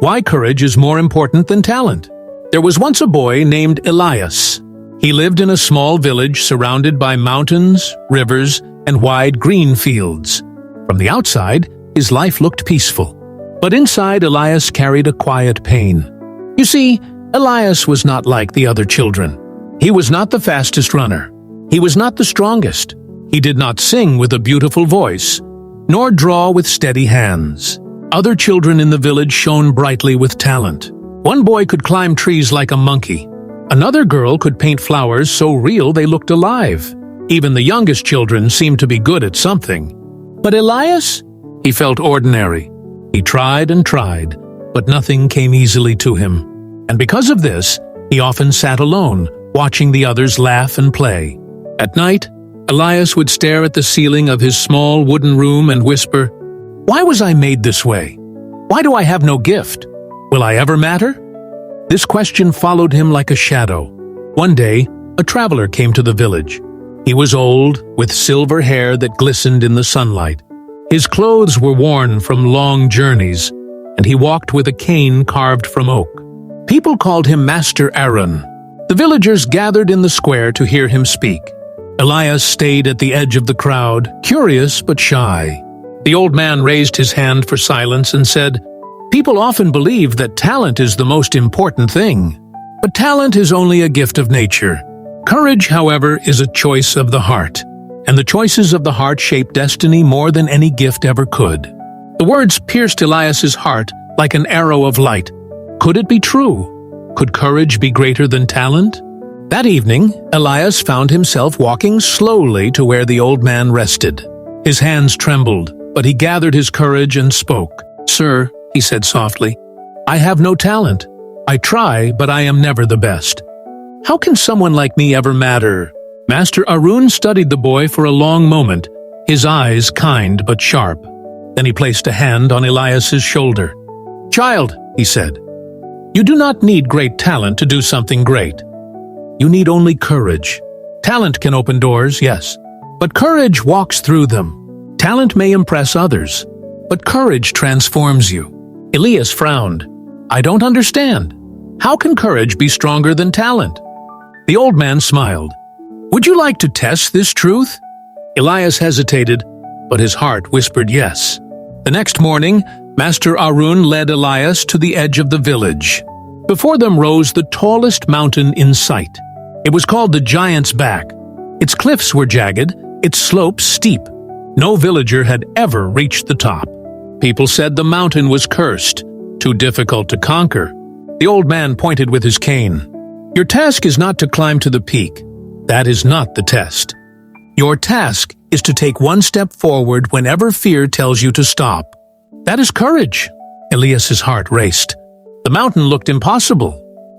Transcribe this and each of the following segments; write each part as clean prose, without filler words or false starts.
why courage is more important than talent. There was once a boy named Elias. He lived in a small village surrounded by mountains, rivers, and wide green fields. From the outside, his life looked peaceful. But inside, Elias carried a quiet pain. You see, Elias was not like the other children. He was not the fastest runner. He was not the strongest. He did not sing with a beautiful voice, nor draw with steady hands. Other children in the village shone brightly with talent. One boy could climb trees like a monkey. Another girl could paint flowers so real they looked alive. Even the youngest children seemed to be good at something. But Elias? He felt ordinary. He tried and tried, but nothing came easily to him. And because of this, he often sat alone, watching the others laugh and play. At night, Elias would stare at the ceiling of his small wooden room and whisper, "Why was I made this way? Why do I have no gift? Will I ever matter?" This question followed him like a shadow. One day, a traveler came to the village. He was old, with silver hair that glistened in the sunlight. His clothes were worn from long journeys, and he walked with a cane carved from oak. People called him Master Aaron. The villagers gathered in the square to hear him speak. Elias stayed at the edge of the crowd, curious but shy. The old man raised his hand for silence and said, "People often believe that talent is the most important thing. But talent is only a gift of nature. Courage, however, is a choice of the heart. And the choices of the heart shape destiny more than any gift ever could." The words pierced Elias's heart like an arrow of light. Could it be true? Could courage be greater than talent? That evening, Elias found himself walking slowly to where the old man rested. His hands trembled, but he gathered his courage and spoke. "Sir," he said softly, "I have no talent. I try, but I am never the best. How can someone like me ever matter?" Master Arun studied the boy for a long moment, his eyes kind but sharp. Then he placed a hand on Elias's shoulder. "Child," he said, "you do not need great talent to do something great. You need only courage. Talent can open doors, yes, but courage walks through them. Talent may impress others, but courage transforms you." Elias frowned. "I don't understand. How can courage be stronger than talent?" The old man smiled. "Would you like to test this truth?" Elias hesitated, but his heart whispered yes. The next morning, Master Arun led Elias to the edge of the village. Before them rose the tallest mountain in sight. It was called the Giant's Back. Its cliffs were jagged, its slopes steep. No villager had ever reached the top. People said the mountain was cursed, too difficult to conquer. The old man pointed with his cane. "Your task is not to climb to the peak. That is not the test. Your task is to take one step forward whenever fear tells you to stop. That is courage." Elias's heart raced. The mountain looked impossible.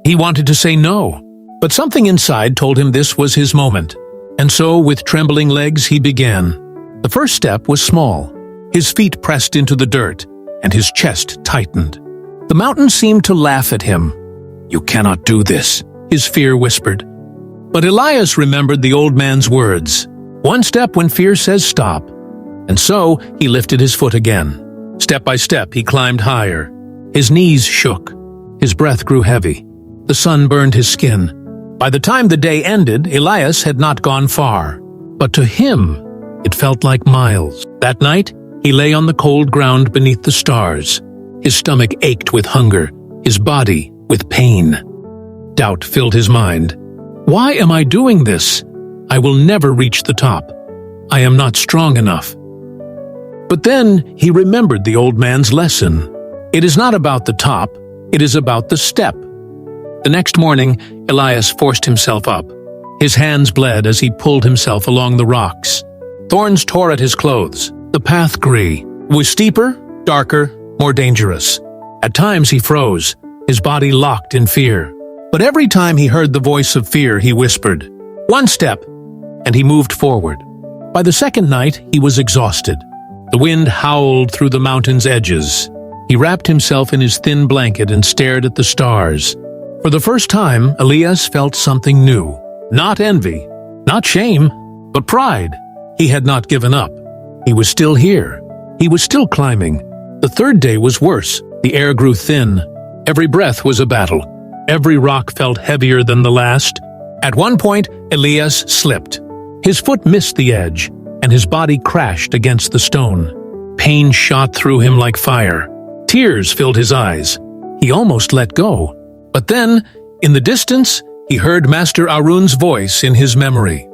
He wanted to say no, but something inside told him this was his moment. And so, with trembling legs, he began. The first step was small. His feet pressed into the dirt, and his chest tightened. The mountain seemed to laugh at him. "You cannot do this," his fear whispered. But Elias remembered the old man's words. One step when fear says stop. And so, he lifted his foot again. Step by step, he climbed higher. His knees shook. His breath grew heavy. The sun burned his skin. By the time the day ended, Elias had not gone far. But to him, it felt like miles. That night, he lay on the cold ground beneath the stars. His stomach ached with hunger, his body with pain. Doubt filled his mind. Why am I doing this? I will never reach the top. I am not strong enough. But then he remembered the old man's lesson. It is not about the top, it is about the step. The next morning, Elias forced himself up. His hands bled as he pulled himself along the rocks. Thorns tore at his clothes. The path grew. It was steeper, darker, more dangerous. At times he froze, his body locked in fear. But every time he heard the voice of fear, he whispered, "One step," and he moved forward. By the second night, he was exhausted. The wind howled through the mountain's edges. He wrapped himself in his thin blanket and stared at the stars. For the first time, Elias felt something new. Not envy, not shame, but pride. He had not given up. He was still here. He was still climbing. The third day was worse. The air grew thin. Every breath was a battle. Every rock felt heavier than the last. At one point, Elias slipped. His foot missed the edge, and his body crashed against the stone. Pain shot through him like fire. Tears filled his eyes. He almost let go. But then, in the distance, he heard Master Arun's voice in his memory.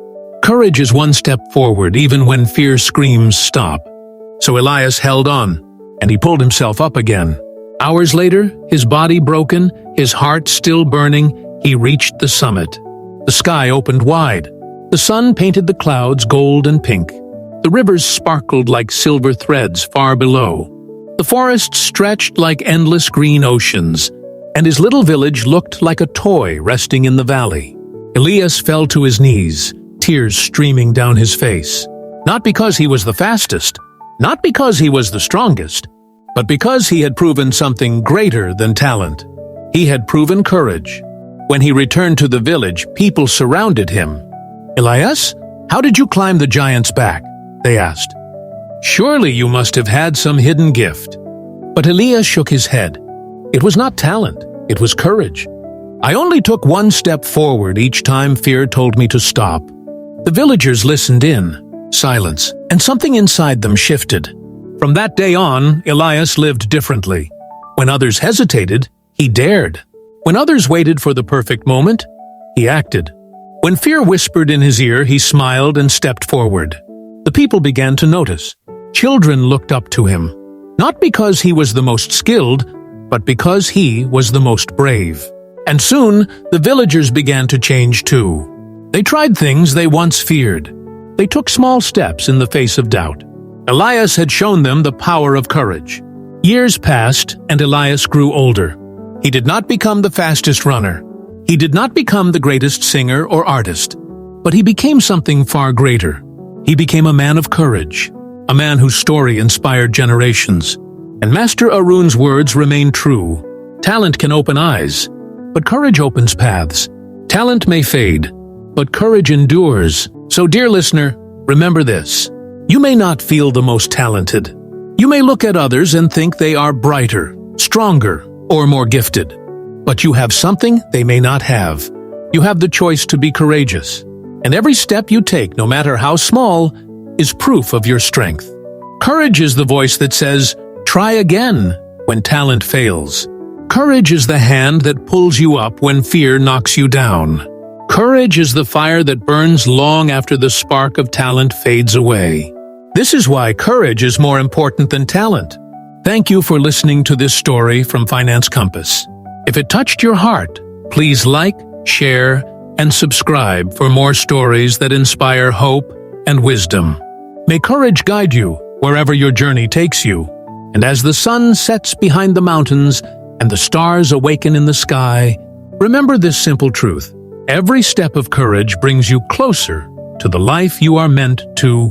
Courage is one step forward even when fear screams stop. So Elias held on, and he pulled himself up again. Hours later, his body broken, his heart still burning, he reached the summit. The sky opened wide. The sun painted the clouds gold and pink. The rivers sparkled like silver threads far below. The forests stretched like endless green oceans, and his little village looked like a toy resting in the valley. Elias fell to his knees, tears streaming down his face. Not because he was the fastest, not because he was the strongest, but because he had proven something greater than talent. He had proven courage. When he returned to the village, people surrounded him. "Elias, how did you climb the giant's back?" they asked. "Surely you must have had some hidden gift." But Elias shook his head. It was not talent, it was courage. "I only took one step forward each time fear told me to stop." The villagers listened in, silence, and something inside them shifted. From that day on, Elias lived differently. When others hesitated, he dared. When others waited for the perfect moment, he acted. When fear whispered in his ear, he smiled and stepped forward. The people began to notice. Children looked up to him, not because he was the most skilled, but because he was the most brave. And soon, the villagers began to change too. They tried things they once feared. They took small steps in the face of doubt. Elias had shown them the power of courage. Years passed, and Elias grew older. He did not become the fastest runner. He did not become the greatest singer or artist. But he became something far greater. He became a man of courage, a man whose story inspired generations. And Master Arun's words remain true. Talent can open eyes, but courage opens paths. Talent may fade, but courage endures. So, dear listener, remember this. You may not feel the most talented. You may look at others and think they are brighter, stronger, or more gifted. But you have something they may not have. You have the choice to be courageous. And every step you take, no matter how small, is proof of your strength. Courage is the voice that says, "Try again," when talent fails. Courage is the hand that pulls you up when fear knocks you down. Courage is the fire that burns long after the spark of talent fades away. This is why courage is more important than talent. Thank you for listening to this story from Finance Compass. If it touched your heart, please like, share, and subscribe for more stories that inspire hope and wisdom. May courage guide you wherever your journey takes you. And as the sun sets behind the mountains and the stars awaken in the sky, remember this simple truth. Every step of courage brings you closer to the life you are meant to